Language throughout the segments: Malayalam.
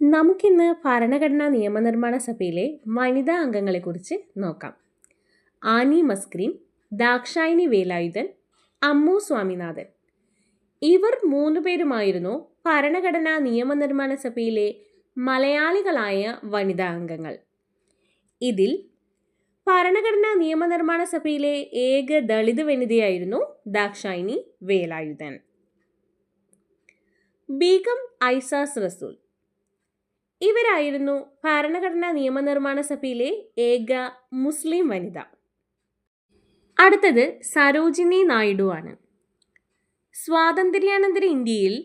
നമുക്കിന്ന് ഭരണഘടനാ നിയമനിർമ്മാണ സഭയിലെ വനിതാ അംഗങ്ങളെക്കുറിച്ച് നോക്കാം. ആനി മസ്ക്രീൻ, ദാക്ഷായണി വേലായുധൻ, അമ്മു സ്വാമിനാഥൻ. ഇവർ 3 പേരുമായിരുന്നു ഭരണഘടനാ നിയമനിർമ്മാണ സഭയിലെ മലയാളികളായ വനിതാ അംഗങ്ങൾ. ഇതിൽ ഭരണഘടനാ നിയമനിർമ്മാണ സഭയിലെ ഏക ദളിത് വനിതയായിരുന്നു ദാക്ഷായണി വേലായുധൻ. ബീഗം ഐസാസ് റസൂൽ. ഇവരായിരുന്നു ഭരണഘടനാ നിയമനിർമ്മാണ സഭയിലെ ഏക മുസ്ലിം വനിത. അടുത്തത് സരോജിനി നായിഡു ആണ്. സ്വാതന്ത്ര്യാനന്തര ഇന്ത്യയിൽ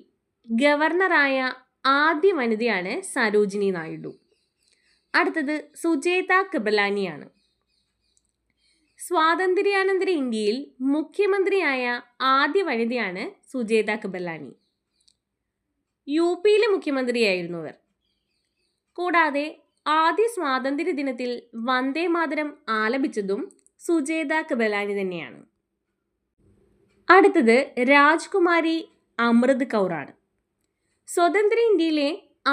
ഗവർണറായ ആദ്യ വനിതയാണ് സരോജിനി നായിഡു. അടുത്തത് സുജേത കൃപലാനിയാണ്. സ്വാതന്ത്ര്യാനന്തര ഇന്ത്യയിൽ മുഖ്യമന്ത്രിയായ ആദ്യ വനിതയാണ് സുജേത കൃപലാനി. യുപിയിലെ മുഖ്യമന്ത്രിയായിരുന്നു അവർ. കൂടാതെ ആദ്യ സ്വാതന്ത്ര്യ ദിനത്തിൽ വന്ദേ മാതരം ആലപിച്ചതും സുജേത കൃപലാനി തന്നെയാണ്. അടുത്തത് രാജ്കുമാരി അമൃത് കൗർ ആണ്. സ്വതന്ത്ര ഇന്ത്യയിലെ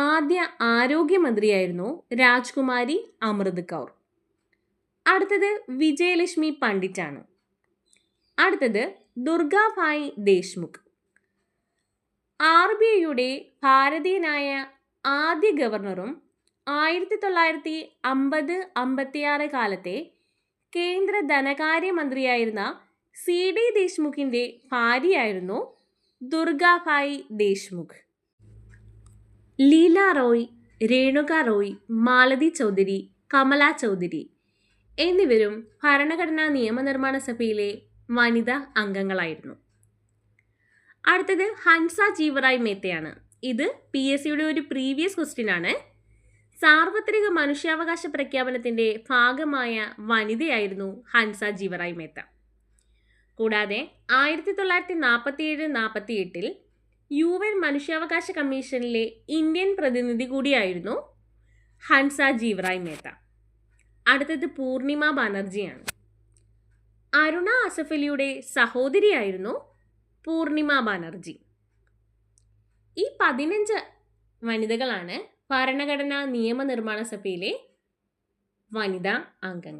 ആദ്യ ആരോഗ്യമന്ത്രിയായിരുന്നു രാജ്കുമാരി അമൃത് കൗർ. അടുത്തത് വിജയലക്ഷ്മി പണ്ഡിറ്റ് ആണ്. അടുത്തത് ദുർഗാഭായ് ദേശ്മുഖ്. RBIയുടെ ഭാരതീയനായ ആദ്യ ഗവർണറും 1950-56 കാലത്തെ കേന്ദ്ര ധനകാര്യമന്ത്രിയായിരുന്ന CD ദേശ്മുഖിൻ്റെ ഭാര്യയായിരുന്നു ദുർഗാഭായ് ദേശ്മുഖ്. ലീല റോയ്, രേണുക റോയ്, മാലതി ചൗധരി, കമല ചൗധരി എന്നിവരും ഭരണഘടനാ നിയമനിർമ്മാണ സഭയിലെ വനിതാ അംഗങ്ങളായിരുന്നു. അടുത്തത് ഹൻസ ജീവറായ് മേത്തയാണ്. ഇത് PSCയുടെ ഒരു പ്രീവിയസ് ക്വസ്റ്റ്യൻ ആണ്. സാർവത്രിക മനുഷ്യാവകാശ പ്രഖ്യാപനത്തിൻ്റെ ഭാഗമായ വനിതയായിരുന്നു ഹൻസ ജീവറായ് മേത്ത. കൂടാതെ 1947-48 UN മനുഷ്യാവകാശ കമ്മീഷനിലെ ഇന്ത്യൻ പ്രതിനിധി കൂടിയായിരുന്നു ഹൻസ ജീവറായ് മേത്ത. അടുത്തത് പൂർണിമ ബാനർജിയാണ്. അരുണ അസഫ് അലിയുടെ സഹോദരിയായിരുന്നു പൂർണിമ ബാനർജി. ഈ 15 വനിതകളാണ് ഭരണഘടനാ നിയമനിർമ്മാണ സഭയിലെ വനിതാ അംഗങ്ങൾ.